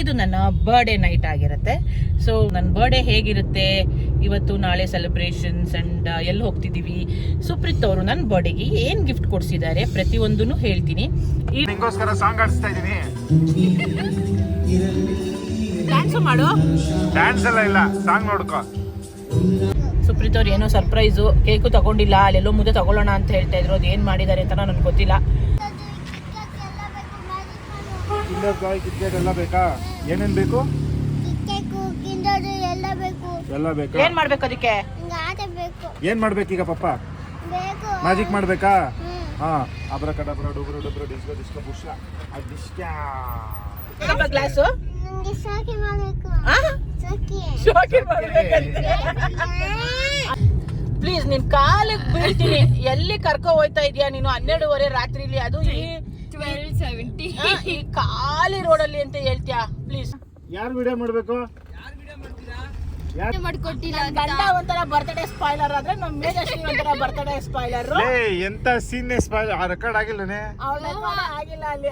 ಇದು ನನ್ನ birthday night ಆಗಿರುತ್ತೆ. ಸೊ ನನ್ನ ಬರ್ಡೇ ಹೇಗಿರುತ್ತೆ ಇವತ್ತು, ನಾಳೆ ಸೆಲೆಬ್ರೇಷನ್ಸ್ ಅಂಡ್ ಎಲ್ಲಿ ಹೋಗ್ತಿದ್ದೀವಿ, ಸುಪ್ರೀತ್ ಅವರು ನನ್ನ ಬರ್ಡೇಗೆ ಏನು ಗಿಫ್ಟ್ ಕೊಡಿಸಿದ್ದಾರೆ ಪ್ರತಿಯೊಂದನ್ನು ಹೇಳ್ತೀನಿ. ನಿಂಗೋಸ್ಕರ ಸಾಂಗ್ ಆಡಿಸ್ತಾ ಇದ್ದೀನಿ. ಡ್ಯಾನ್ಸ್ ಮಾಡು. ಡ್ಯಾನ್ಸ್ ಎಲ್ಲ ಇಲ್ಲ, ಸಾಂಗ್ ನೋಡ್ಕೋ. ಸುಪ್ರೀತ್ ಅವ್ರು ಏನೋ ಸರ್ಪ್ರೈಸು, ಕೇಕು ತಗೊಂಡಿಲ್ಲ, ಅಲ್ಲೆಲ್ಲೋ ಮುದ್ದೆ ತಗೊಳ್ಳೋಣ ಅಂತ ಹೇಳ್ತಾ ಇದ್ರು. ಅದು ಏನು ಮಾಡಿದ್ದಾರೆ ಅಂತ ನನಗೆ ಗೊತ್ತಿಲ್ಲ. ಕಿಟ್ಕೆಟ್ ಎಲ್ಲ ಬೇಕಾ? ಏನೇನ್ ಬೇಕು? ಎಲ್ಲ ಬೇಕು. ಏನ್ ಮಾಡ್ಬೇಕು ಅದಕ್ಕೆ? ಏನ್ ಮಾಡ್ಬೇಕೀಗ ಪಪ್ಪ? ಮ್ಯಾಜಿಕ್ ಮಾಡ್ಬೇಕಾ? ಹಾ, ಅಬ್ರಕಡಬ್ರ ಡುಬ್ರ ಡುಬ್ರ ಡಿಸ್ಕೋ ಡಿಸ್ಕೋ ಬುಷ ಅದಿಸ್ಕ್ಯಾ. ಗ್ಲಾಸು ಪ್ಲೀಸ್, ನಿನ್ ಕಾಲಿಗೆ ಬೀಳ್ತೀನಿ. ಎಲ್ಲಿ ಕರ್ಕೊ ಹೋಯ್ತಾ ಇದೀಯಾ ನೀನು 12:30 ರಾತ್ರಿಲಿ? ಅದು ಈ 12:70 ಈ ಖಾಲಿ ರೋಡಲ್ಲಿ ಅಂತ ಹೇಳ್ತೀಯಾ? ಪ್ಲೀಸ್. ಯಾರು ವಿಡಿಯೋ ಮಾಡ್ಬೇಕು? ಗಂಡ ಒಂಥರ ಬರ್ತ್ಡೇ ಸ್ಪಾಯ್ಲರ್ ಆದ್ರೆ ನಮ್ಮ ಮೇಜಶ್ರೀ ಒಂಥರ ಬರ್ತ್ಡೇ ಸ್ಪಾಯ್ಲರ್. ಎಂತ ಸೀನ್ ಸ್ಪಾಯ್ಲರ್ ರೆಕಾರ್ಡ್ ಆಗಿಲ್ಲನೇ? ಆಗಿಲ್ಲ ಅಲ್ಲಿ.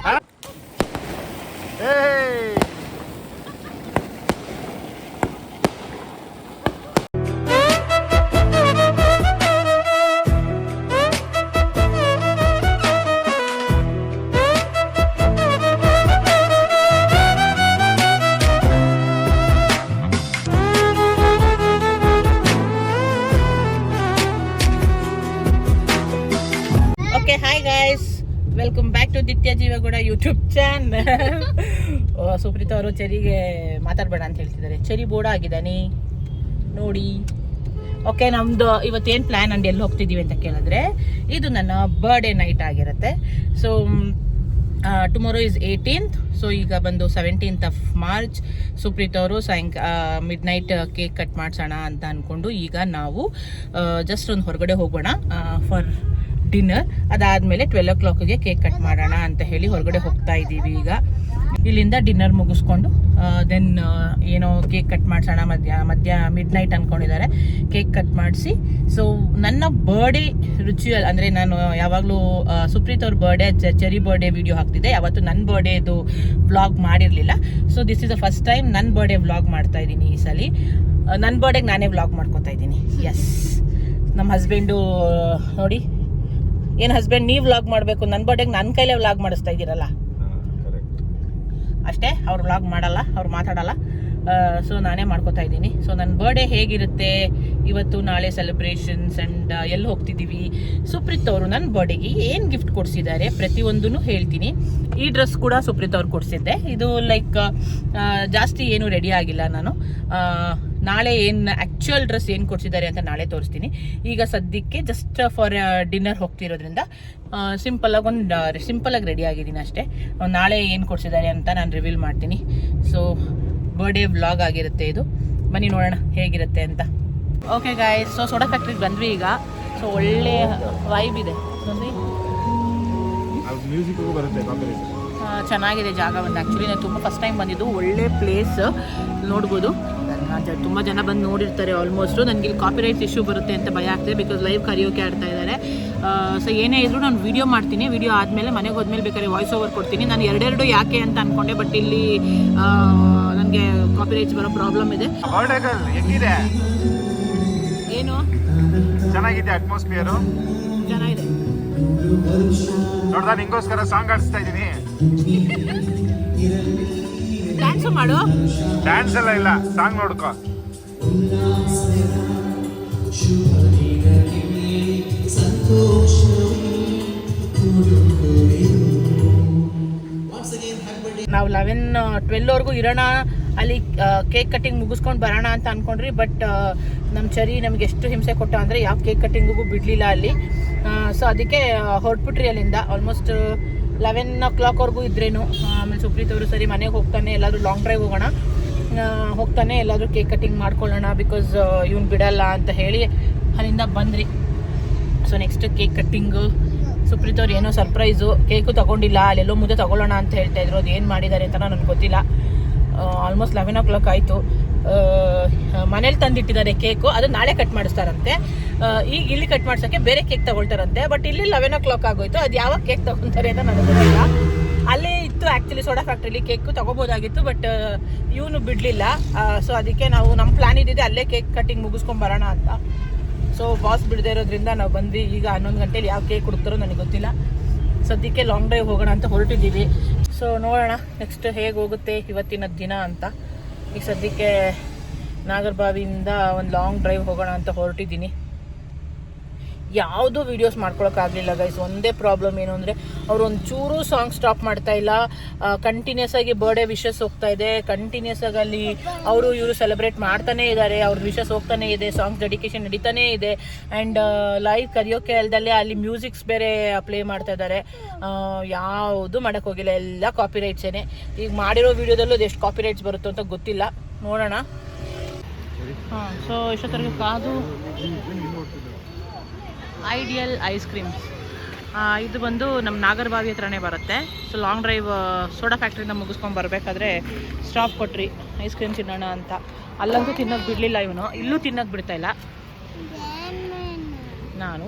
Okay, hi guys, welcome back to Ditya Jeevagowda YouTube channel. Supreeth ಅವರು ಚೆರಿಗೆ ಮಾತಾಡಬೇಡ ಅಂತ ಹೇಳ್ತಿದ್ದಾರೆ. ಚೆರಿ ಬೋರ್ಡ್ ಆಗಿದ್ದಾನೆ ನೋಡಿ. ಓಕೆ, ನಮ್ಮದು ಇವತ್ತೇನು ಪ್ಲ್ಯಾನ್ ಅಂಡ್ ಎಲ್ಲಿ ಹೋಗ್ತಿದ್ದೀವಿ ಅಂತ ಕೇಳಿದ್ರೆ, ಇದು ನನ್ನ ಬರ್ಡೇ ನೈಟ್ ಆಗಿರುತ್ತೆ. So tomorrow is 18th. So ಈಗ ಬಂದು 17th of March. ಸುಪ್ರೀತ್ ಅವರು ಮಿಡ್ ನೈಟ್ ಕೇಕ್ ಕಟ್ ಮಾಡಿಸೋಣ ಅಂತ ಅಂದ್ಕೊಂಡು ಈಗ ನಾವು ಜಸ್ಟ್ ಒಂದು ಹೊರಗಡೆ ಹೋಗೋಣ ಫಾರ್ ಡಿನ್ನರ್. ಅದಾದಮೇಲೆ 12 o'clockಗೆ ಕೇಕ್ ಕಟ್ ಮಾಡೋಣ ಅಂತ ಹೇಳಿ ಹೊರಗಡೆ ಹೋಗ್ತಾ ಇದ್ದೀವಿ. ಈಗ ಇಲ್ಲಿಂದ ಡಿನ್ನರ್ ಮುಗಿಸ್ಕೊಂಡು ದೆನ್ ಏನೋ ಕೇಕ್ ಕಟ್ ಮಾಡಿಸೋಣ ಮಧ್ಯ ಮಿಡ್ ನೈಟ್ ಅಂದ್ಕೊಂಡಿದ್ದಾರೆ. ಕೇಕ್ ಕಟ್ ಮಾಡಿಸಿ, ಸೊ ನನ್ನ ಬರ್ಡೇ ರಿಚುವಲ್ ಅಂದರೆ ನಾನು ಯಾವಾಗಲೂ ಸುಪ್ರೀತ್ ಅವ್ರ ಬರ್ಡೇ ಚೆರಿ ಬರ್ಡೇ ವಿಡಿಯೋ ಹಾಕ್ತಿದ್ದೆ. ಯಾವತ್ತು ನನ್ನ ಬರ್ಡೇದು ವ್ಲಾಗ್ ಮಾಡಿರಲಿಲ್ಲ. So this is the first time ನನ್ನ ಬರ್ಡೇ ವ್ಲಾಗ್ ಮಾಡ್ತಾ ಇದ್ದೀನಿ ಈ ಸಲ. ನನ್ನ ಬರ್ಡೇಗೆ ನಾನೇ ವ್ಲಾಗ್ ಮಾಡ್ಕೊತಾ ಇದ್ದೀನಿ. ಎಸ್, ನಮ್ಮ ಹಸ್ಬೆಂಡು ನೋಡಿ, ಏನು ಹಸ್ಬೆಂಡ್ ನೀವು ವ್ಲಾಗ್ ಮಾಡಬೇಕು, ನನ್ನ ಬರ್ಡೇಗೆ ನನ್ನ ಕೈಲೇ ವ್ಲಾಗ್ ಮಾಡಿಸ್ತಾ ಇದ್ದೀರಲ್ಲ ಅಷ್ಟೇ. ಅವ್ರು ವ್ಲಾಗ್ ಮಾಡಲ್ಲ, ಅವ್ರು ಮಾತಾಡಲ್ಲ. ಸೊ ನಾನೇ ಮಾಡ್ಕೋತಾ ಇದ್ದೀನಿ. ಸೊ ನನ್ನ ಬರ್ಡೇ ಹೇಗಿರುತ್ತೆ ಇವತ್ತು, ನಾಳೆ ಸೆಲೆಬ್ರೇಷನ್ಸ್ ಅಂಡ್ ಎಲ್ಲಿ ಹೋಗ್ತಿದ್ದೀವಿ, ಸುಪ್ರೀತ್ ಅವರು ನನ್ನ ಬರ್ಡೇಗೆ ಏನು ಗಿಫ್ಟ್ ಕೊಡಿಸಿದ್ದಾರೆ ಪ್ರತಿಯೊಂದನ್ನು ಹೇಳ್ತೀನಿ. ಈ ಡ್ರೆಸ್ ಕೂಡ ಸುಪ್ರೀತ್ ಅವ್ರು ಕೊಡಿಸಿದ್ದೆ. ಇದು ಲೈಕ್ ಜಾಸ್ತಿ ಏನು ರೆಡಿ ಆಗಿಲ್ಲ ನಾನು. ನಾಳೆ ಏನು ಆ್ಯಕ್ಚುಯಲ್ ಡ್ರೆಸ್ ಏನು ಕೊಡಿಸಿದ್ದಾರೆ ಅಂತ ನಾಳೆ ತೋರಿಸ್ತೀನಿ. ಈಗ ಸದ್ಯಕ್ಕೆ ಜಸ್ಟ್ ಫಾರ್ ಡಿನ್ನರ್ ಹೋಗ್ತಿರೋದ್ರಿಂದ ಸಿಂಪಲಾಗಿ ರೆಡಿ ಆಗಿದ್ದೀನಿ ಅಷ್ಟೇ. ನಾಳೆ ಏನು ಕೊಡಿಸಿದ್ದಾರೆ ಅಂತ ನಾನು ರಿವೀಲ್ ಮಾಡ್ತೀನಿ. ಸೊ ಬರ್ಡೇ ವ್ಲಾಗ್ ಆಗಿರುತ್ತೆ ಇದು. ಬನ್ನಿ ನೋಡೋಣ ಹೇಗಿರುತ್ತೆ ಅಂತ. ಓಕೆ ಗಾಯ್ಸ್, ಸೊ ಸೋಡಾ ಫ್ಯಾಕ್ಟ್ರಿಗೆ ಬಂದ್ವಿ ಈಗ. ಸೊ ಒಳ್ಳೆ ವೈಬ್ ಇದೆ, ಚೆನ್ನಾಗಿದೆ ಜಾಗ. ಒಂದು ಆ್ಯಕ್ಚುಲಿ ನಾನು ತುಂಬ ಫಸ್ಟ್ ಟೈಮ್ ಬಂದಿದ್ದು. ಒಳ್ಳೆ ಪ್ಲೇಸ್ ನೋಡ್ಬೋದು. ತುಂಬ ಜನ ಬಂದು ನೋಡಿರ್ತಾರೆ ಆಲ್ಮೋಸ್ಟು. ನನಗೆ ಇಲ್ಲಿ ಕಾಪಿರೈಟ್ಸ್ ಇಶ್ಯೂ ಬರುತ್ತೆ ಅಂತ ಭಯ ಆಗ್ತದೆ, ಬಿಕಾಸ್ ಲೈವ್ ಕರಿಯೋಕೆ ಆಡ್ತಾ ಇದ್ದಾರೆ. ಸೊ ಏನೇ ಇದ್ರೂ ನಾನು ವಿಡಿಯೋ ಮಾಡ್ತೀನಿ. ವಿಡಿಯೋ ಆದಮೇಲೆ ಮನೆಗೆ ಹೋದ್ಮೇಲೆ ಬೇಕಾದ್ರೆ ವಾಯ್ಸ್ ಓವರ್ ಕೊಡ್ತೀನಿ. ನಾನು ಎರಡೆರಡು ಯಾಕೆ ಅಂತ ಅಂದ್ಕೊಂಡೆ, ಬಟ್ ಇಲ್ಲಿ ನನಗೆ ಕಾಪಿರೈಟ್ಸ್ ಬರೋ ಪ್ರಾಬ್ಲಮ್ ಇದೆ. ಏನು ಚೆನ್ನಾಗಿದೆ, ಅಟ್ಮಾಸ್ಫಿಯರು ಚೆನ್ನಾಗಿದೆ. ನೋಡ್ದಾ, ನಿಂಗೋಸ್ಕರ ಸಾಂಗ್ ಆಡಿಸ್ತಾ ಇದ್ದೀನಿ. ಡ್ಯಾನ್ಸ್ ಮಾಡು. ಡ್ಯಾನ್ಸ್ ಎಲ್ಲ ಇಲ್ಲ, ಸಾಂಗ್ ನೋಡ್ಕೋ. ನಾವು 11-12 ಇರೋಣ ಅಲ್ಲಿ, ಕೇಕ್ ಕಟ್ಟಿಂಗ್ ಮುಗಿಸ್ಕೊಂಡು ಬರೋಣ ಅಂತ ಅಂದ್ಕೊಂಡ್ರಿ. ಬಟ್ ನಮ್ಮ ಚರಿ ನಮ್ಗೆ ಎಷ್ಟು ಹಿಂಸೆ ಕೊಟ್ಟ ಅಂದರೆ ಯಾವ ಕೇಕ್ ಕಟ್ಟಿಂಗಿಗೂ ಬಿಡಲಿಲ್ಲ ಅಲ್ಲಿ. ಸೊ ಅದಕ್ಕೆ ಹೊರಟ್ಬಿಟ್ರಿ ಅಲ್ಲಿಂದ. ಆಲ್ಮೋಸ್ಟ್ 11 o'clockವರೆಗೂ ಇದ್ರೇನು. ಆಮೇಲೆ ಸುಪ್ರೀತ್ ಅವರು ಸರಿ ಮನೆಗೆ ಹೋಗ್ತಾನೆ, ಎಲ್ಲಾದರೂ ಲಾಂಗ್ ಡ್ರೈವ್ ಹೋಗೋಣ, ಹೋಗ್ತಾನೆ ಎಲ್ಲಾದರೂ ಕೇಕ್ ಕಟ್ಟಿಂಗ್ ಮಾಡ್ಕೊಳ್ಳೋಣ, ಬಿಕಾಸ್ ಇವ್ನು ಬಿಡಲ್ಲ ಅಂತ ಹೇಳಿ ಅಲ್ಲಿಂದ ಬಂದ್ರಿ. So next cake cutting. Supreeth ಅವ್ರು ಏನೋ ಸರ್ಪ್ರೈಸು, ಕೇಕು ತಗೊಂಡಿಲ್ಲ, ಅಲ್ಲೆಲ್ಲೋ ಮುದ್ದೆ ತಗೊಳ್ಳೋಣ ಅಂತ ಹೇಳ್ತಾ ಇದ್ರು. ಅದು ಏನು ಮಾಡಿದ್ದಾರೆ ಅಂತ ನನಗೆ ಗೊತ್ತಿಲ್ಲ. ಆಲ್ಮೋಸ್ಟ್ 11 o'clock ಆಯಿತು. ಮನೇಲಿ ತಂದಿಟ್ಟಿದ್ದಾರೆ ಕೇಕು, ಅದು ನಾಳೆ ಕಟ್ ಮಾಡಿಸ್ತಾರಂತೆ. ಈಗ ಇಲ್ಲಿ ಕಟ್ ಮಾಡ್ಸೋಕ್ಕೆ ಬೇರೆ ಕೇಕ್ ತಗೊಳ್ತಾರಂತೆ. ಬಟ್ ಇಲ್ಲಿ 11 o'clock ಆಗೋಯ್ತು. ಅದು ಯಾವಾಗ ಕೇಕ್ ತಗೊತಾರೆ ಅಂತ ನನಗೆ ಗೊತ್ತಿಲ್ಲ. ಅಲ್ಲೇ ಇತ್ತು ಇತ್ತು ಆ್ಯಕ್ಚುಲಿ ಸೋಡಾ ಫ್ಯಾಕ್ಟ್ರಿಲಿ ಕೇಕ್ ತಗೋಬೋದಾಗಿತ್ತು, ಬಟ್ ಇವನು ಬಿಡಲಿಲ್ಲ. ಸೊ ಅದಕ್ಕೆ ನಾವು ನಮ್ಮ ಪ್ಲಾನ್ ಇದ್ದಿದೆ ಅಲ್ಲೇ ಕೇಕ್ ಕಟ್ಟಿಂಗ್ ಮುಗಿಸ್ಕೊಂಡು ಬರೋಣ ಅಂತ. ಸೊ ಬಾಸ್ ಬಿಡದೇ ಇರೋದ್ರಿಂದ ನಾವು ಬಂದ್ವಿ. ಈಗ 11 ಗಂಟೆಲಿ ಯಾವ ಕೇಕ್ ಹುಡುಕ್ತಾರೋ ನನಗೆ ಗೊತ್ತಿಲ್ಲ. ಸದ್ಯಕ್ಕೆ ಲಾಂಗ್ ಡ್ರೈವ್ ಹೋಗೋಣ ಅಂತ ಹೊರಟಿದ್ದೀವಿ. ಸೊ ನೋಡೋಣ ನೆಕ್ಸ್ಟ್ ಹೇಗೆ ಹೋಗುತ್ತೆ ಇವತ್ತಿನ ದಿನ ಅಂತ. ಈಗ ಸದ್ಯಕ್ಕೆ ನಾಗರಬಾವಿಯಿಂದ ಒಂದು ಲಾಂಗ್ ಡ್ರೈವ್ ಹೋಗೋಣ ಅಂತ ಹೊರಟಿದ್ದೀನಿ. ಯಾವುದೂ ವೀಡಿಯೋಸ್ ಮಾಡ್ಕೊಳಕ್ಕಾಗಲಿಲ್ಲ ಗೈಸ್. ಒಂದೇ ಪ್ರಾಬ್ಲಮ್ ಏನು ಅಂದರೆ ಅವ್ರು ಒಂಚೂರು ಸಾಂಗ್ ಸ್ಟಾಪ್ ಮಾಡ್ತಾ ಇಲ್ಲ. ಕಂಟಿನ್ಯೂಸ್ ಆಗಿ ಬರ್ಡೇ ವಿಶಸ್ ಹೋಗ್ತಾ ಇದೆ. ಕಂಟಿನ್ಯೂಸ್ ಆಗಿ ಅಲ್ಲಿ ಅವರು ಇವರು ಸೆಲೆಬ್ರೇಟ್ ಮಾಡ್ತಾನೇ ಇದ್ದಾರೆ. ಅವ್ರ ವಿಶಸ್ ಹೋಗ್ತಾನೆ ಇದೆ. ಸಾಂಗ್ ಡೆಡಿಕೇಶನ್ ನಡೀತಾನೇ ಇದೆ. ಆ್ಯಂಡ್ ಲೈವ್ ಕರಿಯೋಕೆ ಅಲ್ದಲ್ಲೇ ಅಲ್ಲಿ ಮ್ಯೂಸಿಕ್ಸ್ ಬೇರೆ ಪ್ಲೇ ಮಾಡ್ತಾ ಇದ್ದಾರೆ. ಯಾವುದು ಮಾಡೋಕ್ಕೆ ಹೋಗಿಲ್ಲ, ಎಲ್ಲ ಕಾಪಿ ರೈಟ್ಸೇನೆ. ಈಗ ಮಾಡಿರೋ ವೀಡಿಯೋದಲ್ಲೂ ಎಷ್ಟು ಕಾಪಿ ರೈಟ್ಸ್ ಬರುತ್ತೋ ಅಂತ ಗೊತ್ತಿಲ್ಲ, ನೋಡೋಣ. ಹಾಂ, ಸೊ ಇಷ್ಟೊತ್ತರೆಗೆ ಕಾದು ಐಡಿಯಲ್ ಐಸ್ ಕ್ರೀಮ್ಸ್ ಇದು ಬಂದು ನಮ್ಮ ನಾಗರಬಾವಿ ಹತ್ರನೇ ಬರುತ್ತೆ. ಸೊ ಲಾಂಗ್ ಡ್ರೈವ್ ಸೋಡಾ ಫ್ಯಾಕ್ಟ್ರಿಯಿಂದ ಮುಗಿಸ್ಕೊಂಡು ಬರಬೇಕಾದ್ರೆ ಸ್ಟಾಪ್ ಕೊಟ್ರಿ ಐಸ್ ಕ್ರೀಮ್ ತಿನ್ನೋಣ ಅಂತ. ಅಲ್ಲಂತೂ ತಿನ್ನೋಕೆ ಬಿಡಲಿಲ್ಲ ಇವನು, ಇಲ್ಲೂ ತಿನ್ನೋಕೆ ಬಿಡ್ತಾಯಿಲ್ಲ. ನಾನು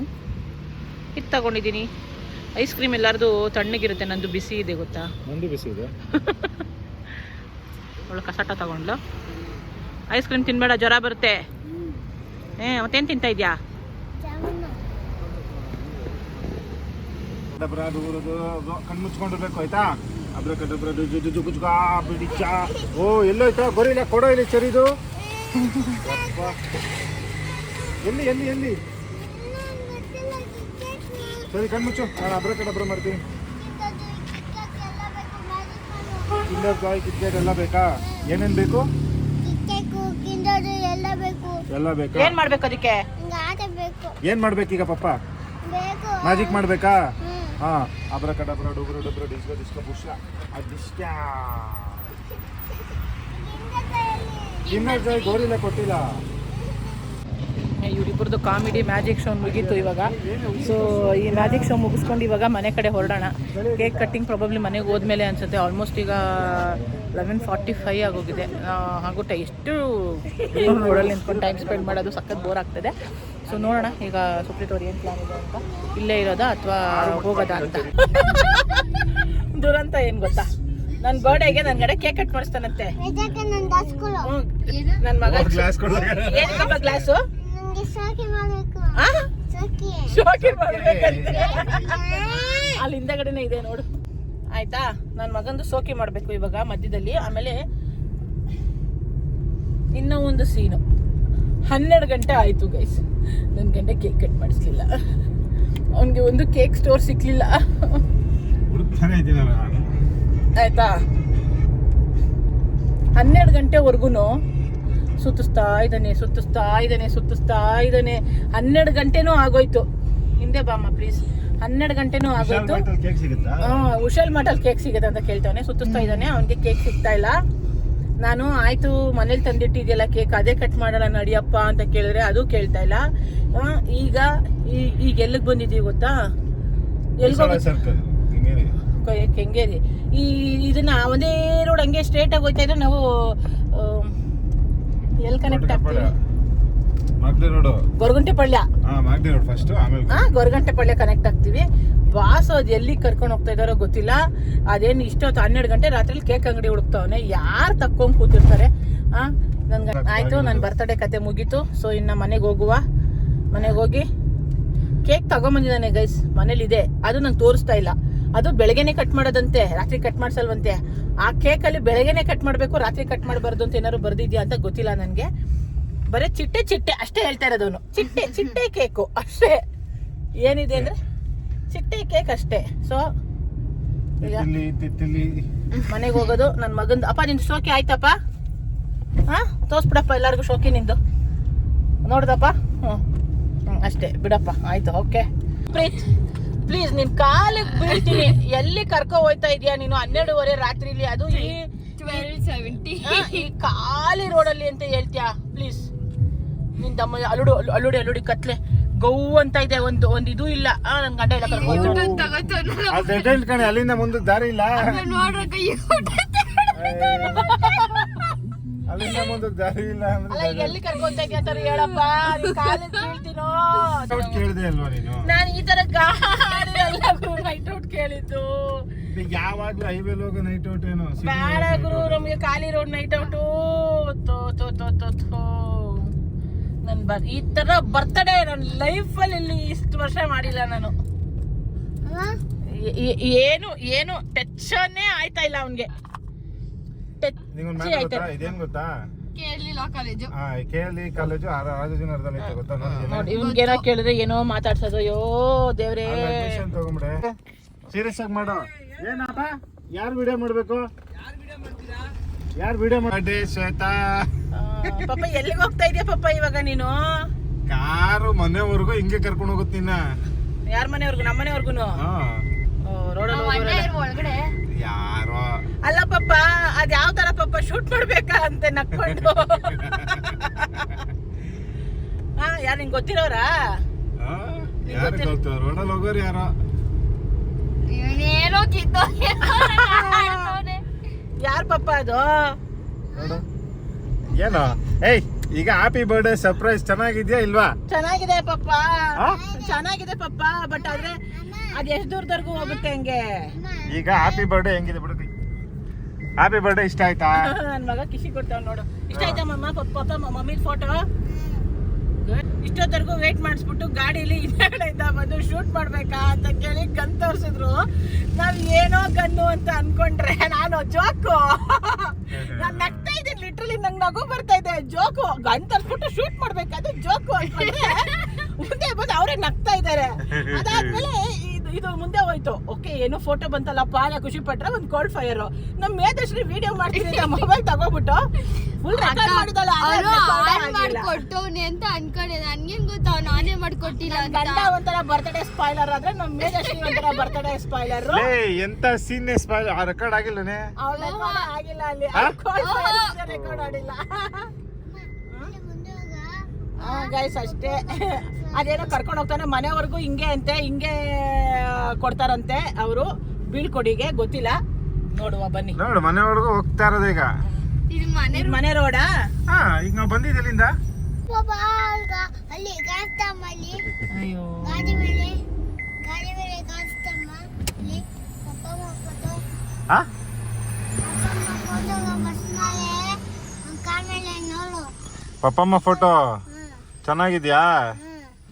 ಇದು ತಗೊಂಡಿದ್ದೀನಿ. ಐಸ್ ಕ್ರೀಮ್ ಎಲ್ಲರದು ತಣ್ಣಗಿರುತ್ತೆ, ನಂದು ಬಿಸಿ ಇದೆ ಗೊತ್ತಾ? ನಂದು ಬಿಸಿ ಇದೆ. ಅವಳು ಕಸಾಟ ತಗೊಂಡ್ಲು. ಐಸ್ ಕ್ರೀಮ್ ತಿನ್ಬೇಡ, ಜ್ವರ ಬರುತ್ತೆ. ಮತ್ತೇನು ತಿಂತಾ ಇದೆಯಾ? ಕಣ್ಣು ಮುಚ್ಕೊಂಡಿರ್ಬೇಕು ಆಯ್ತಾ? ಓ ಎಲ್ಲೋಯ್ತಾ ಗೊರಿಲ್ಲ, ಕೊಡೋ ಇಲ್ಲಿ ಚರಿದು. ಎಲ್ಲಿ ಎಲ್ಲಿ ಎಲ್ಲಿ ಸರಿ ಕಣ್ಣು ಮುಚ್ಚು, ನಾನು ಅಬ್ರ ಮಾಡ್ತೀನಿ. ಕಿಂಡರ್ ಜಾಯ್ ಕಿಟ್ಕೆಟ್ ಎಲ್ಲ ಬೇಕಾ? ಏನೇನು ಬೇಕು? ಎಲ್ಲ ಬೇಕಾ? ಏನ್ ಮಾಡ್ಬೇಕು ಅದಕ್ಕೆ? ಏನ್ ಮಾಡ್ಬೇಕೀಗ ಪಪ್ಪ? ಮ್ಯಾಜಿಕ್ ಮಾಡ್ಬೇಕಾ? ಹಾ, ಅಬ್ರ ಕಡಬ್ರ ಡೊಬ್ರ ಡೊಬ್ರ ಡಿಸ್ಕೋ ಡಿಸ್ಕೋ ಬುಷ ಅದಿಷ್ಟ. ಕಿಂಡರ್ ಜಾಯ್ ಗೋರಿಲ್ಲ ಕೊಟ್ಟಿಲ್ಲ. ಇವರಿಬ್ಬರದು ಕಾಮಿಡಿ ಮ್ಯಾಜಿಕ್ ಶೋ ಮುಗೀತು ಇವಾಗ. ಸೊ ಈ ಮ್ಯಾಜಿಕ್ ಶೋ ಮುಗಿಸ್ಕೊಂಡು ಇವಾಗ ಮನೆ ಕಡೆ ಹೊರಡೋಣ. ಕೇಕ್ ಕಟ್ಟಿಂಗ್ ಪ್ರಾಬಬ್ಲಿ ಮನೆಗೆ ಹೋದ್ಮೇಲೆ ಅನ್ಸುತ್ತೆ. ಆಲ್ಮೋಸ್ಟ್ ಈಗ 11:45 ಆಗೋಗಿದೆ. ಆಗುತ್ತೆ. ಎಷ್ಟು ರೋಡಲ್ಲಿ ನಿಂತ್ಕೊಂಡು ಟೈಮ್ ಸ್ಪೆಂಡ್ ಮಾಡೋದು ಸಖತ್ ಬೋರ್ ಆಗ್ತದೆ. ಸೊ ನೋಡೋಣ ಈಗ ಸುಪ್ರೀತ್ ಅವ್ರು ಏನು ಪ್ಲಾನ್ ಇದೆ ಅಂತ. ಇಲ್ಲೇ ಇರೋದಾ ಅಥವಾ ಹೋಗೋದಾ ಅಂತ. ದುರಂತ ಏನು ಗೊತ್ತಾ, ನನ್ನ ಬರ್ಡೇಗೆ ನನ್ನ ಕಡೆ ಕೇಕ್ ಕಟ್ ಮಾಡಿಸ್ತಾನಂತೆ ನನ್ನ ಮಗ. ಏನಪ್ಪ ಗ್ಲಾಸು? ಅಲ್ಲಿ ಹಿಂದಗಡೆನೆ ಇದೆ ನೋಡು, ಆಯ್ತಾ? ನನ್ನ ಮಗಂದು ಸೋಕಿ ಮಾಡಬೇಕು ಇವಾಗ ಮಧ್ಯದಲ್ಲಿ. ಆಮೇಲೆ ಇನ್ನೂ ಒಂದು ಸೀನು. 12 ಗಂಟೆ ಆಯಿತು ಗೈಸ್, ನನ್ನ ಗಂಟೆ ಕೇಕ್ ಕಟ್ ಮಾಡಿಸ್ಲಿಲ್ಲ. ಅವನಿಗೆ ಒಂದು ಕೇಕ್ ಸ್ಟೋರ್ ಸಿಕ್ಲಿಲ್ಲ, ಆಯ್ತಾ? 12 ಗಂಟೆವರೆಗೂ ಸುತ್ತಿಸ್ತಾ ಇದ್ದಾನೆ 12 ಗಂಟೆನೂ ಆಗೋಯ್ತು. ಹಿಂದೆ ಬಾಮ್ಮ ಪ್ಲೀಸ್. 12 ಗಂಟೆನೂ ಆಗೋಯ್ತು. ಉಷಲ್ ಮಠಲ್ಲಿ ಕೇಕ್ ಸಿಗುತ್ತೆ ಅಂತ ಕೇಳ್ತಾವನೆ. ಸುತ್ತಿಸ್ತಾ ಇದ್ದಾನೆ, ಅವನಿಗೆ ಕೇಕ್ ಸಿಗ್ತಾ ಇಲ್ಲ. ನಾನು ಆಯ್ತು ಮನೇಲಿ ತಂದಿಟ್ಟಿದೆಯಲ್ಲ ಕೇಕ್, ಅದೇ ಕಟ್ ಮಾಡೋಣ ನಡಿಯಪ್ಪ ಅಂತ ಕೇಳಿದ್ರೆ ಅದು ಕೇಳ್ತಾ ಇಲ್ಲ. ಈಗ ಎಲ್ಲಿಗೆ ಬಂದಿದ್ದೀವಿ ಗೊತ್ತಾ? ಕೆಂಗೇರಿ. ಇದನ್ನ ಒಂದೇ ರೋಡ್ ಹಂಗೆ ಸ್ಟ್ರೇಟ್ ಆಗಿ ಹೋಗ್ತಾ ಇದ್ರೆ ನಾವು ಎಲ್ಲಿ ಕನೆಕ್ಟ್ ಆಗ್ತೀವಿ? ಗೊರಗುಂಟೆಪಾಳ್ಯ. ಗೊರಗುಂಟೆಪಾಳ್ಯ ಕನೆಕ್ಟ್ ಆಗ್ತೀವಿ. ಬಾಸ್ ಅದು ಎಲ್ಲಿಗೆ ಕರ್ಕೊಂಡು ಹೋಗ್ತಾ ಇದಾರೋ ಗೊತ್ತಿಲ್ಲ. ಅದೇನು ಇಷ್ಟೊತ್ತು 12 ಗಂಟೆ ರಾತ್ರಿ ಕೇಕ್ ಅಂಗಡಿ ಹುಡುಕ್ತಾವನೆ. ಯಾರು ತಕ್ಕೊಂಡ್ ಕೂತಿರ್ತಾರೆ? ನನ್ಗೆ ಆಯ್ತು, ನನ್ನ ಬರ್ತಡೇ ಕತೆ ಮುಗೀತು. ಸೊ ಇನ್ನು ಮನೆಗೆ ಹೋಗುವ. ಮನೆಗೆ ಹೋಗಿ ಕೇಕ್ ತಗೊಂಬಂದಿದ್ದಾನೆ ಗೈಸ್, ಮನೇಲಿದೆ. ಅದು ನಂಗೆ ತೋರಿಸ್ತಾ ಇಲ್ಲ. ಅದು ಬೆಳಗ್ಗೆನೆ ಕಟ್ ಮಾಡೋದಂತೆ, ರಾತ್ರಿ ಕಟ್ ಮಾಡ್ಸಲ್ವಂತೆ. ಆ ಕೇಕಲ್ಲಿ ಬೆಳಗ್ಗೆನೆ ಕಟ್ ಮಾಡಬೇಕು, ರಾತ್ರಿ ಕಟ್ ಮಾಡಬಾರ್ದು ಅಂತ ಏನಾದ್ರು ಬರ್ದಿದ್ಯಾ ಅಂತ ಗೊತ್ತಿಲ್ಲ ನನಗೆ. ಬರೀ ಚಿಟ್ಟೆ ಅಷ್ಟೇ ಹೇಳ್ತಾ ಇರೋದವನು. ಚಿಟ್ಟೆ ಕೇಕು ಅಷ್ಟೇ. ಏನಿದೆ ಅಂದ್ರೆ ಚಿಟ್ಟೆ ಕೇಕ್ ಅಷ್ಟೇ. ಸೊ ಈಗ ಮನೆಗೆ ಹೋಗೋದು. ನನ್ನ ಮಗಂದು ಅಪ್ಪ ನಿಂದು ಶೋಕಿ ಆಯ್ತಪ್ಪ? ತೋರ್ಸ್ಬಿಡಪ್ಪ ಎಲ್ಲರಿಗೂ ಶೋಕಿ ನಿಂದು. ನೋಡ್ದಪ್ಪ? ಅಷ್ಟೇ ಬಿಡಪ್ಪ, ಆಯ್ತು, ಓಕೆ. ಪ್ಲೀಸ್ ನಿನ್ ಕಾಲಿಗೆ ಬೀಳ್ತೀನಿ. ಎಲ್ಲಿ ಕರ್ಕೊ ಹೋಯ್ತಾ ಇದೀಯಾ ನೀನು 12:30 ರಾತ್ರಿಲಿ? ಅದು ಈ 12:70 ಈ ಖಾಲಿ ರೋಡಲ್ಲಿ ಅಂತ ಹೇಳ್ತೀಯಾ? ಪ್ಲೀಸ್ ನಿನ್ ದಮ್ಮ ಅಲ್ಲುಡಿ ಕತ್ಲೆ ಗೌ ಅಂತ ಇದೆ. ಒಂದು ಇದು ಇಲ್ಲ. ನನ್ ಗಂಡ ಇಲ್ಲ ಕರ್ಕೊಂಡು ಅಲ್ಲಿಂದ ಮುಂದೆ ದಾರಿ ಇಲ್ಲ. ಅಲ್ಲಿಂದ ಮುಂದೆ ದಾರಿ ಇಲ್ಲ. ಎಲ್ಲಿ ಕರ್ಕೊಂತ ಇದೆಯಂತಾರೆ ಹೇಳಪ್ಪ. ಕಾಲಿಗೆ ಬೀಳ್ತೀನೋ? ಕೇಳಿದೆ ಅಲ್ವಾ ನೀನು? ನಾನು ಈ ತರ ಗಾಡಿ ನೈಟ್ ಔಟ್ ಕೇಳಿದ್ದು. ಯಾವಾಗ್ಲೂ ಹೈವೇಲಿ ಹೋಗೋ ನೈಟ್ ಔಟ್ ಏನು ಬೇಡ ಗುರು, ನಮ್ಗೆ ಖಾಲಿ ರೋಡ್ ನೈಟ್ ಔಟು. ಈ ತರ ಬರ್ತಡೇ ನನ್ನ ಲೈಫಲ್ಲಿ ಇಲ್ಲಿ ಇಷ್ಟು ವರ್ಷ ಮಾಡಿಲ್ಲ ನಾನು. ಏನು ಟೆನ್ಷನ್ನೇ ಆಯ್ತಾ ಇಲ್ಲ ಅವನ್ಗೆ. ಇದೇನ್ ಗೊತ್ತಾ, ಕೇರಳಿ ಲಾ ಕಾಲೇಜು, ಕೇರಳಿ ಕಾಲೇಜು ರಾಜಾಜಿನಗರದಲ್ಲಿ ಐತೆ ಗೊತ್ತಾ? ನೋಡಿ ಇವ್ನ್ಗೇನೋ ಕೇಳಿದ್ರೆ ಏನೋ ಮಾತಾಡ್ಸೋದು. ಅಯ್ಯೋ ದೇವ್ರೇ, ಅಡ್ಮಿಷನ್ ತಗೊಂಬಿಡೆ. ಸೀರಿಯಸ್ ಆಗಿ ಮಾಡೋ. ಏನಪ್ಪ, ಯಾರು ವಿಡಿಯೋ ಮಾಡ್ಬೇಕು? ಯಾರು ವಿಡಿಯೋ ಮಾಡಿ? ಶ್ವೇತಾ ಪಾಪ ಎಲ್ಲಿಗೆ ಹೋಗ್ತಾ ಇದೆಯಾ ಪಾಪ ಇವಾಗ ನೀನು? ಕಾರು ಮನೆವರೆಗೂ ಹಿಂಗೆ ಕರ್ಕೊಂಡು ಹೋಗುತ್ತೀನ. ಯಾರ ಮನೆವರ್ಗು? ನಮ್ಮ ಮನೆವರ್ಗು ರೋಡಲ್ಲಿ ಒಳಗಡೆ ಯಾರೋ ಅಲ್ಲ ಪಾಪ, ಅದ್ ಯಾವ ತರ ಪಾಪ ಶೂಟ್ ಮಾಡ್ಬೇಕಾ ಅಂತ ನಕ್ಕೊಂಡು. ಯಾರು ನಿಂಗೆ ಗೊತ್ತಿರೋರಾ? ಯಾರು ಗೊತ್ತು? ರೋಡಲ್ಲಿ ಹೋಗೋರು ಯಾರೋ. ಇವನೇನೋ ಕಿತ್ತೋ ಯಾರು ಪಾಪ ಅದು? ಏನೋ ಏಯ್, ಈಗ ಹ್ಯಾಪಿ ಬರ್ಡೇ ಸರ್ಪ್ರೈಸ್ ಚೆನ್ನಾಗಿದ್ಯಾ ಇಲ್ವಾ? ಚೆನ್ನಾಗಿದೆ ಪಾಪ, ಚೆನ್ನಾಗಿದೆ ಪಾಪ. ಬಟ್ ಆದ್ರೆ ಅದ್ ಎಷ್ಟ್ ದೂರದವರೆಗೂ ಹೋಗುತ್ತೆ ಹಂಗೆ. ಈಗ ಹ್ಯಾಪಿ ಬರ್ಡೇ ಹೆಂಗಿದೆ ಬಿಡುದಿ? ಹ್ಯಾಪಿ ಬರ್ಡೇ ಇಷ್ಟ ಆಯ್ತಾ? ನನ್ ಮಗ ಕಿಸಿ ಕೊಡ್ತಾವ ನೋಡು. ಇಷ್ಟ ಆಯ್ತಾ ಮಮ್ಮ? ಪಾಪ ಮಮ್ಮಿ ಫೋಟೋ ಇಷ್ಟೊತ್ತರೆಗೂ ವೇಟ್ ಮಾಡಿಸ್ಬಿಟ್ಟು ಗಾಡಿಲಿ ಹಿಂದೆಗಡೆಯಿಂದ ಬಂದು ಶೂಟ್ ಮಾಡ್ಬೇಕಾ ಅಂತ ಕೇಳಿ ಗನ್ ತೋರಿಸಿದ್ರು. ನಾವ್ ಏನೋ ಗನ್ನು ಅಂತ ಅನ್ಕೊಂಡ್ರೆ ನಾನು ಜೋಕು. ನಾನ್ ನಗ್ತಾ ಇದ್ದೀನಿ, ಲಿಟ್ರಲಿ ನಂಗೆ ನಗು ಬರ್ತಾ ಇದೆ. ಜೋಕು ಗನ್ ತರ್ಸ್ಬಿಟ್ಟು ಶೂಟ್ ಮಾಡ್ಬೇಕಾದ್ರೆ ಜೋಕು ಅನ್ಕೊಂಡ್ರೆ ಮುಂದೆ ಬಂದು ಅವರೇ ನಗ್ತಾ ಇದ್ದಾರೆ. ಅದಾದ್ಮೇಲೆ ಇದು ಮುಂದೆ ಹೋಯ್ತು. ಓಕೆ, ಏನೋ ಫೋಟೋ ಬಂತಲ್ಲಪ್ಪ ನಾ ಖುಷಿ ಪಟ್ರೆ ಒಂದ್ ಕೋಲ್ಡ್ ಫೈರ್. ನಮ್ ಮೇಧಶ್ರೀ ವಿಡಿಯೋ ಮಾಡ್ತೀನಿ ಮೊಬೈಲ್ ತಗೋಬಿಟ್ಟು ಫುಲ್ ರೆಕಾರ್ಡ್ ಮಾಡಿದಲ್ಲ. ಕೊಟ್ಟವ್ನೆ ಅಂತ ಅನ್ಕೊಂಡೆ. ನನ್ಗೇನ್ ಗೊತ್ತ, ನಾನೇ ಮಾಡ್ಕೊಟ್ಟಿಲ್ಲ. ಗಂಡ ಒಂಥರ ಬರ್ತ್ಡೇ ಸ್ಪಾಯ್ಲರ್ ಆದ್ರೆ ನಮ್ ಮೇಧಶ್ರೀ ಒಂಥರ ಬರ್ತ್ಡೇ ಸ್ಪಾಯ್ಲರ್. ಎಂತ ಸೀನ್ ಸ್ಪಾಯ್ಲ್ ರೆಕಾರ್ಡ್ ಆಗಿಲ್ಲನೆ. ಅವಳ ಆಗಿಲ್ಲ ಅಲ್ಲಿ ರೆಕಾರ್ಡ್ ಆಗಿಲ್ಲ. ಗೈಸ್ ಅಷ್ಟೇ. ಅದೇನೋ ಕರ್ಕೊಂಡು ಹೋಗ್ತಾನೆ ಮನೆವರೆಗೂ ಹಿಂಗೆ ಅಂತೆ, ಹಿಂಗೆ ಕೊಡ್ತಾರಂತೆ ಅವರು ಬೀಳ್ಕೊಡಿಗೆ. ಗೊತ್ತಿಲ್ಲ, ನೋಡುವ ಬನ್ನಿ. ನೋಡು ಮನೆವರೆಗೂ ಹೋಗ್ತಾ ಇರೋದು ಈಗ. ಮನೆ ರೋಡಾ? ಈಗ ನಾವು ಬಂದಿದ್ದು ಎಲ್ಲಿಂದ? ಅಯ್ಯೋ ಪಪ್ಪಮ್ಮ ಫೋಟೋ ಚೆನ್ನಾಗಿದ್ಯಾ?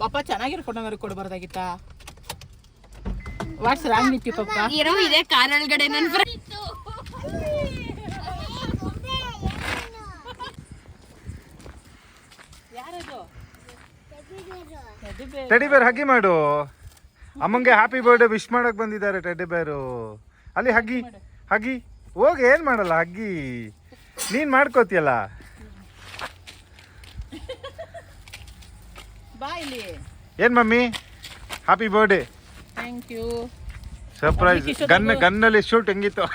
ಪಾಪ ಚೆನ್ನಾಗಿರೋ ಫೋಟೋ ಕೊಡಬಾರ್ದಾಗಿತ್ತ? ವಾಟ್ಸ್ ರಾಂಗ್ ವಿತ್ ಯು ಪಾಪ? ಇರೋ ಇದೆ ಕಾರ್ ಒಳಗಡೆ ನನ್ ಯಾರದು? ಟೆಡಿ ಬೇರ್ ಹಗ್ಗಿ ಮಾಡು. ಅಮ್ಮಂಗೆ ಹ್ಯಾಪಿ ಬರ್ಡೇ ವಿಶ್ ಮಾಡಕ್ ಬಂದಿದ್ದಾರೆ ಟೆಡಿ ಬೇರು. ಅಲ್ಲಿ ಹಗ್ಗಿ ಹಗ್ಗಿ ಹೋಗಿ. ಏನ್ ಮಾಡಲ್ಲ ಹಗ್ಗಿ, ನೀನ್ ಮಾಡ್ಕೋತಿಯಲ್ಲ. ಬಾ ಇಲ್ಲಿ. ಏನ್ mummy happy birthday. Thank you. Surprise. ಗನ್ನಲ್ಲಿ ಶೂಟ್ ಹೆಂಗಿತ್ತು?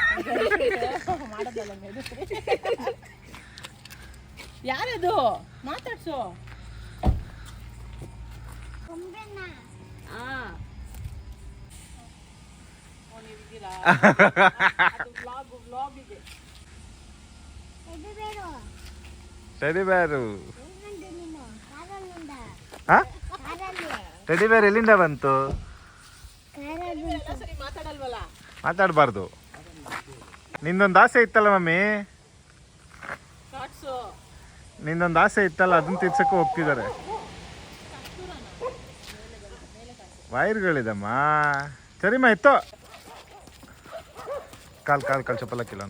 ಯಾರದು? ಮಾತಾಡ್ಸು. ಟೆಡಿ ಬೇರು. ಟೆಡಿ ಬೇರ್ ಎಲ್ಲಿಂದ ಬಂತು? ಮಾತಾಡಲ್ವಲ್ಲ? ಮಾತಾಡಬಾರ್ದು. ನಿಂದೊಂದು ಆಸೆ ಇತ್ತಲ್ಲ ಮಮ್ಮಿ, ನಿಂದೊಂದು ಆಸೆ ಇತ್ತಲ್ಲ, ಅದನ್ನ ತೀರ್ಸಕ್ಕೆ ಹೋಗ್ತಿದ್ದಾರೆ. ವೈರ್ಗಳಿದಮ್ಮ. ಸರಿಮ್ಮ ಎತ್ತೋ. ಕಾಲ್ ಕಾಲ್ ಕಾಲ್ ಚಪ್ಪಲ ಕಿಲ್ಲ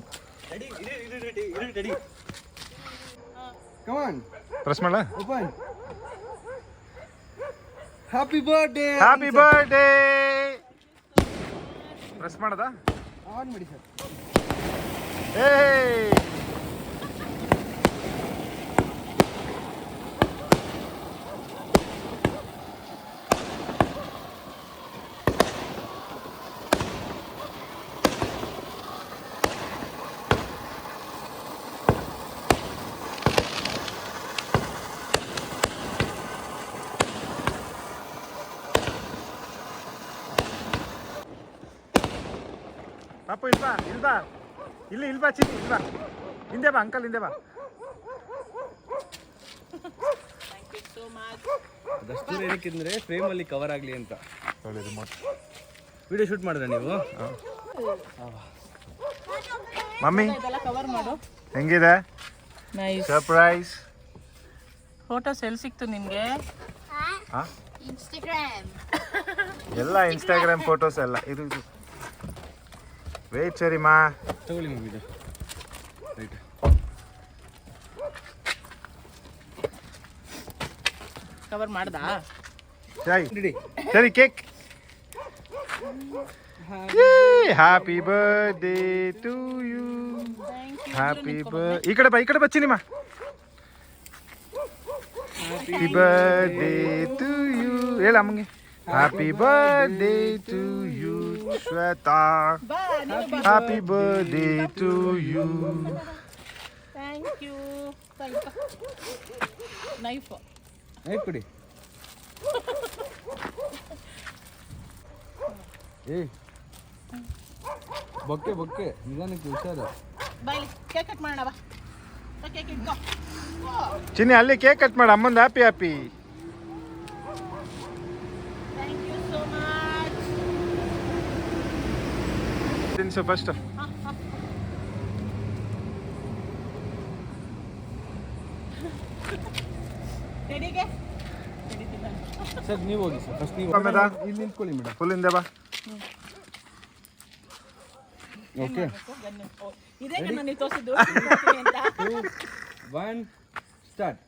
ಪ್ರೆಸ್ ಮಾಡ. Happy birthday. Happy birthday press ಮಾಡದ? ಆನ್ ಮಾಡಿ ಸರ್. ಏಯ್ ಪಾಪು ಇಲ್ವಾ ಇಲ್ವಾ ಇಲ್ಲಿ ಇಲ್ವಾ ಚಿನ್ನಿ ಇಲ್ವಾ? ಹಿಂದೆ ಬಾ ಅಂಕಲ್, ಹಿಂದೆ ಬಾ. ಅದಷ್ಟು ಏನಕ್ಕೆಂದ್ರೆ ಫ್ರೇಮ್ ಅಲ್ಲಿ ಕವರ್ ಆಗ್ಲಿ ಅಂತ. ವಿಡಿಯೋ ಶೂಟ್ ಮಾಡಿದ್ರೆ ನೀವು ಮಮ್ಮಿ ಇದೆಲ್ಲ ಕವರ್ ಮಾಡು. ಹೆಂಗಿದೆ ನೈಸ್. ಸರ್ಪ್ರೈಸ್? ಫೋಟೋಸ್ ಎಲ್ಲಿ ಸಿಕ್ತು ನಿನ್ಗೆ? ಇನ್ಸ್ಟಾಗ್ರಾಮ್. ಎಲ್ಲ ಇನ್ಸ್ಟಾಗ್ರಾಮ್ ಫೋಟೋಸ್ ಎಲ್ಲ ಇದು ವೇಟ್ ಸರಿಮಾ. ತಗೊಳ್ಳಿ ಮಮ್ಮಿ ಇದು ರೈಟ್. ಕವರ್ ಮಾಡ್ದಾ? ರೆಡಿ. ಸರಿ cake. Happy birthday to you. Happy ಈ ಕಡೆ ಬಾ ಚಿನಿಮಾ. ಹ್ಯಾಪಿ ಬರ್ಡೇ ಟು ಯು ಹೇಳ ಅಮ್ಮಂಗೆ. Happy birthday to you Shweta. Happy birthday to you. Thank you. Knife knife ಕೊಡಿ. ಏ ಬೊಕ್ಕೆ ನಿಧಾನಕ್ಕೆ ಹುಷಾರು. ಬಾಯ್ಲಿ ಕೇಕ್ ಕಟ್ ಮಾಡೋಣ ಬಾ. ಕೇಕ್ ಇಟ್ಕೋ. ಚಿನ್ನಿ ಅಲ್ಲಿ ಕೇಕ್ ಕಟ್ ಮಾಡು ಅಮ್ಮಂದು. Happy thank you so much. ತಿನ್ಸು ಫಸ್ಟ್. ರೆಡಿಗೆ ಸರ್ ನೀವು ಹೋಗಿ ಸರ್ ಫಸ್ಟ್ ನೀವು ಆಮೇಲೆ? ಇಲ್ಲಿ ನಿಂತ್ಕೊಳ್ಳಿ ಮೇಡಮ್. ಫುಲ್ ಹಿಂದೆ ಬಾ. ಓಕೆ ಇದೇ ನಾನು ನೀವು ತೋರಿಸಿದ್ದು ಅಂತ. 2 1 ಸ್ಟಾರ್ಟ್.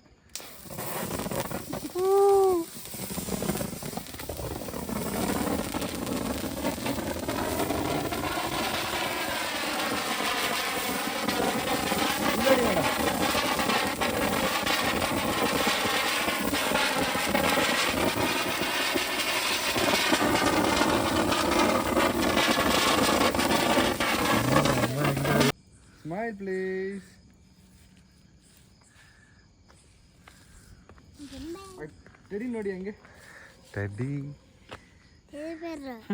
Smile please. ಟೆಡಿ ನೋಡಿ ಹಂಗೆ.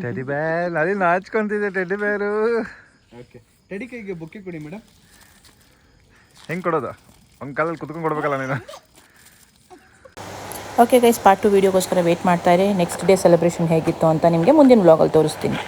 ಟೆಡಿ ಬೇರ್ ಅಲ್ಲಿ ನಾಚ್ಕೊಂತಿದೆ ಟೆಡಿ ಬೇರು. ಓಕೆ ಟೆಡಿ ಕೈಗೆ ಬೊಕ್ಕೆ ಕೊಡಿ ಮೇಡಮ್. ಹೆಂಗೆ ಕೊಡೋದು? ಒಂದು ಕಾಲಲ್ಲಿ ಕುತ್ಕೊಂಡು ಕೊಡ್ಬೇಕಲ್ಲ ನೀನು. ಓಕೆ ಗೈಸ್, ಪಾರ್ಟ್ 2 ವೀಡಿಯೋಗೋಸ್ಕರ ವೇಟ್ ಮಾಡ್ತಾ ಇರಿ. ನೆಕ್ಸ್ಟ್ ಡೇ ಸೆಲೆಬ್ರೇಷನ್ ಹೇಗಿತ್ತು ಅಂತ ನಿಮಗೆ ಮುಂದಿನ ವ್ಲಾಗಲ್ಲಿ ತೋರಿಸ್ತೀನಿ.